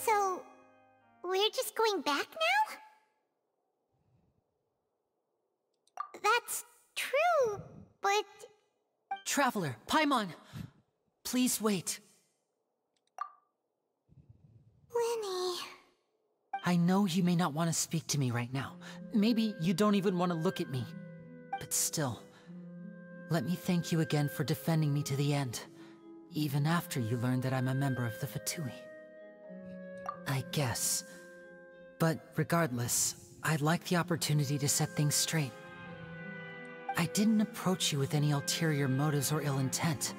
So, we're just going back now? That's true, but... Traveler, Paimon! Please wait. Lyney... I know you may not want to speak to me right now. Maybe you don't even want to look at me. But still, let me thank you again for defending me to the end, even after you learned that I'm a member of the Fatui. I guess. But regardless, I'd like the opportunity to set things straight. I didn't approach you with any ulterior motives or ill intent.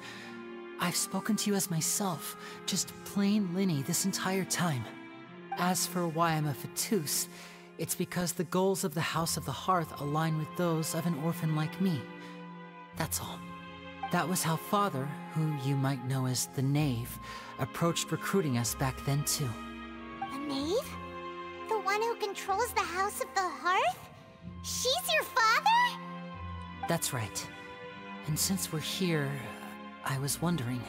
I've spoken to you as myself, just plain Lyney this entire time. As for why I'm a Fatus, it's because the goals of the House of the Hearth align with those of an orphan like me. That's all. That was how Father, who you might know as the Knave, approached recruiting us back then too. The Knave? The one who controls the House of the Hearth? She's your father? That's right. And since we're here, I was wondering,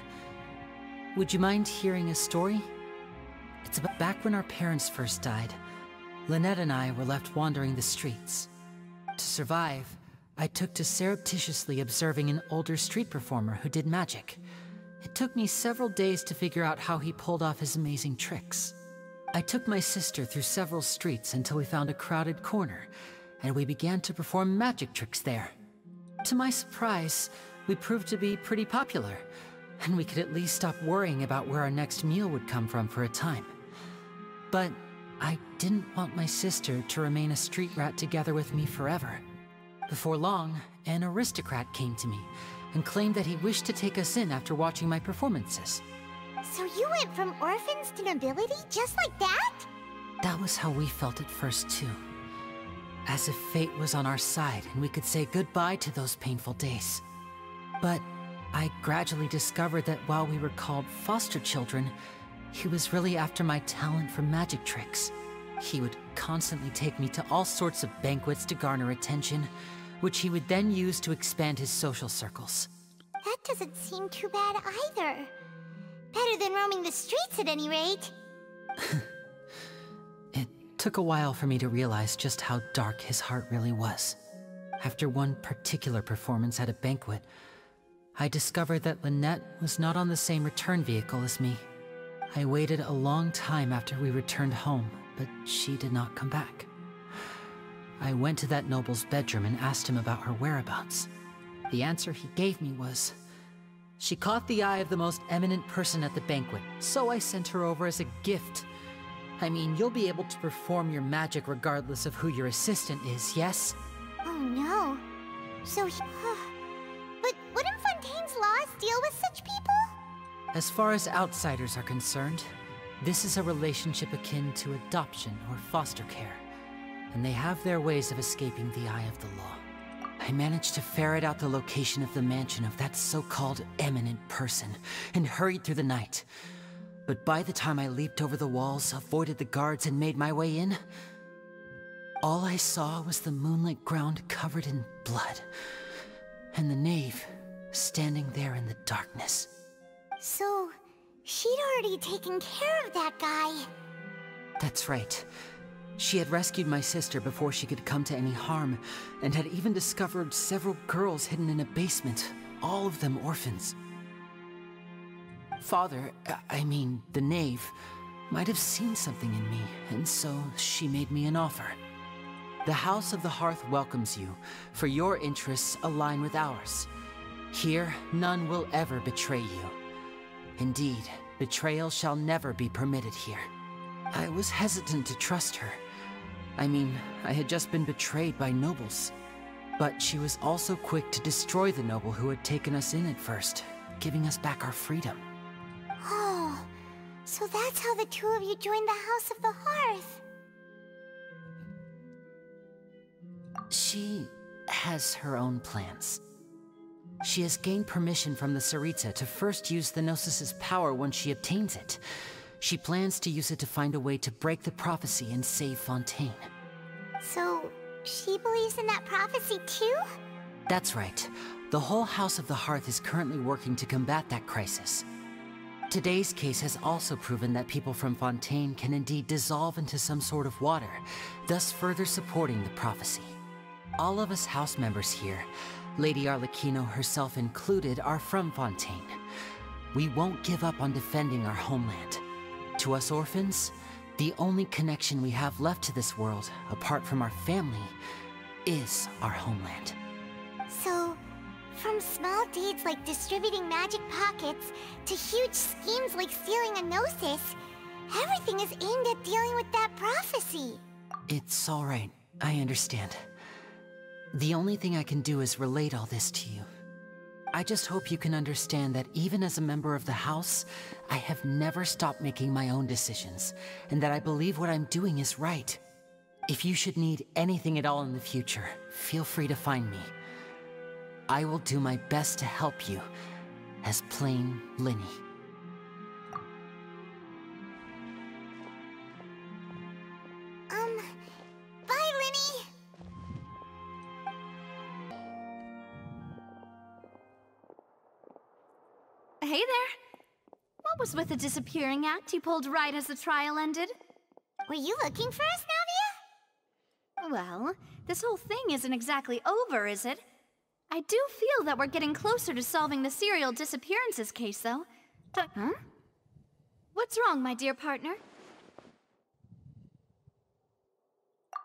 would you mind hearing a story? It's about back when our parents first died. Lynette and I were left wandering the streets. To survive, I took to surreptitiously observing an older street performer who did magic. It took me several days to figure out how he pulled off his amazing tricks. I took my sister through several streets until we found a crowded corner, and we began to perform magic tricks there. To my surprise, we proved to be pretty popular, and we could at least stop worrying about where our next meal would come from for a time. But I didn't want my sister to remain a street rat together with me forever. Before long, an aristocrat came to me and claimed that he wished to take us in after watching my performances. So you went from orphans to nobility just like that? That was how we felt at first too. As if fate was on our side and we could say goodbye to those painful days. But I gradually discovered that while we were called foster children, he was really after my talent for magic tricks. He would constantly take me to all sorts of banquets to garner attention, which he would then use to expand his social circles. That doesn't seem too bad either. Better than roaming the streets at any rate. It took a while for me to realize just how dark his heart really was. After one particular performance at a banquet, I discovered that Lynette was not on the same return vehicle as me. I waited a long time after we returned home, but she did not come back. I went to that noble's bedroom and asked him about her whereabouts. The answer he gave me was, she caught the eye of the most eminent person at the banquet, so I sent her over as a gift. I mean, you'll be able to perform your magic regardless of who your assistant is, yes? Oh no. So but wouldn't Fontaine's laws deal with such people? As far as outsiders are concerned, this is a relationship akin to adoption or foster care, and they have their ways of escaping the eye of the law. I managed to ferret out the location of the mansion of that so-called eminent person and hurried through the night. But by the time I leaped over the walls, avoided the guards, and made my way in, all I saw was the moonlit ground covered in blood, and the knave standing there in the darkness. So, she'd already taken care of that guy. That's right. She had rescued my sister before she could come to any harm, and had even discovered several girls hidden in a basement, all of them orphans. Father, I mean, the knave, might have seen something in me, and so she made me an offer. The House of the Hearth welcomes you, for your interests align with ours. Here, none will ever betray you. Indeed, betrayal shall never be permitted here. I was hesitant to trust her. I mean, I had just been betrayed by nobles. But she was also quick to destroy the noble who had taken us in at first, giving us back our freedom. Oh, so that's how the two of you joined the House of the Hearth. She has her own plans. She has gained permission from the Tsaritsa to first use the Gnosis' power when she obtains it. She plans to use it to find a way to break the prophecy and save Fontaine. So, she believes in that prophecy too? That's right. The whole House of the Hearth is currently working to combat that crisis. Today's case has also proven that people from Fontaine can indeed dissolve into some sort of water, thus further supporting the prophecy. All of us house members here, Lady Arlecchino herself included, are from Fontaine. We won't give up on defending our homeland. To us orphans, the only connection we have left to this world, apart from our family, is our homeland. So, from small deeds like distributing magic pockets to huge schemes like stealing a gnosis, everything is aimed at dealing with that prophecy. It's all right. I understand. The only thing I can do is relate all this to you. I just hope you can understand that even as a member of the house, I have never stopped making my own decisions, and that I believe what I'm doing is right. If you should need anything at all in the future, feel free to find me. I will do my best to help you, as plain Lyney. Bye, Lyney! Hey there! What was with the disappearing act you pulled right as the trial ended? Were you looking for us, Navia? Well, this whole thing isn't exactly over, is it? I do feel that we're getting closer to solving the serial disappearances case, though. Huh? What's wrong, my dear partner?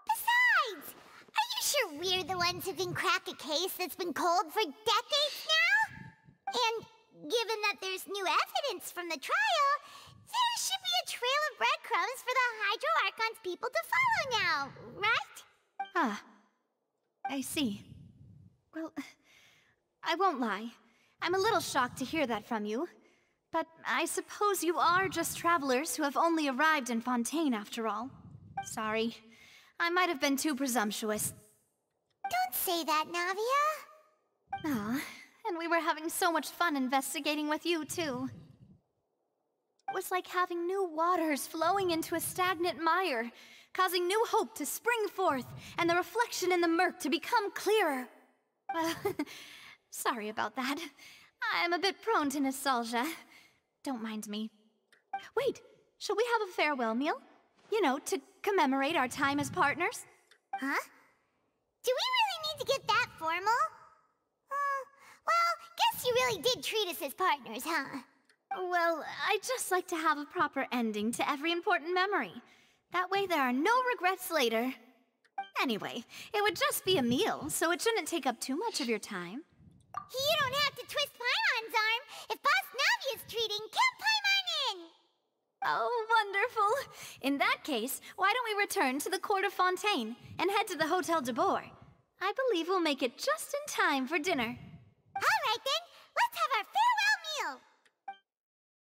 Besides, are you sure we're the ones who can crack a case that's been cold for decades now? And given that there's new evidence from the trial, there should be a trail of breadcrumbs for the Hydro Archon's people to follow now, right? Ah, I see. Well, I won't lie. I'm a little shocked to hear that from you. But I suppose you are just travelers who have only arrived in Fontaine after all. Sorry. I might have been too presumptuous. Don't say that, Navia. Ah, and we were having so much fun investigating with you, too. It was like having new waters flowing into a stagnant mire, causing new hope to spring forth, and the reflection in the murk to become clearer. Well, sorry about that. I'm a bit prone to nostalgia. Don't mind me. Wait, shall we have a farewell meal? You know, to commemorate our time as partners? Huh? Do we really need to get that formal? Well, guess you really did treat us as partners, huh? Well, I'd just like to have a proper ending to every important memory. That way there are no regrets later. Anyway, it would just be a meal, so it shouldn't take up too much of your time. You don't have to twist Paimon's arm. If Boss Navia's treating, count Paimon in! Oh, wonderful. In that case, why don't we return to the court of Fontaine and head to the Hotel de Boer? I believe we'll make it just in time for dinner.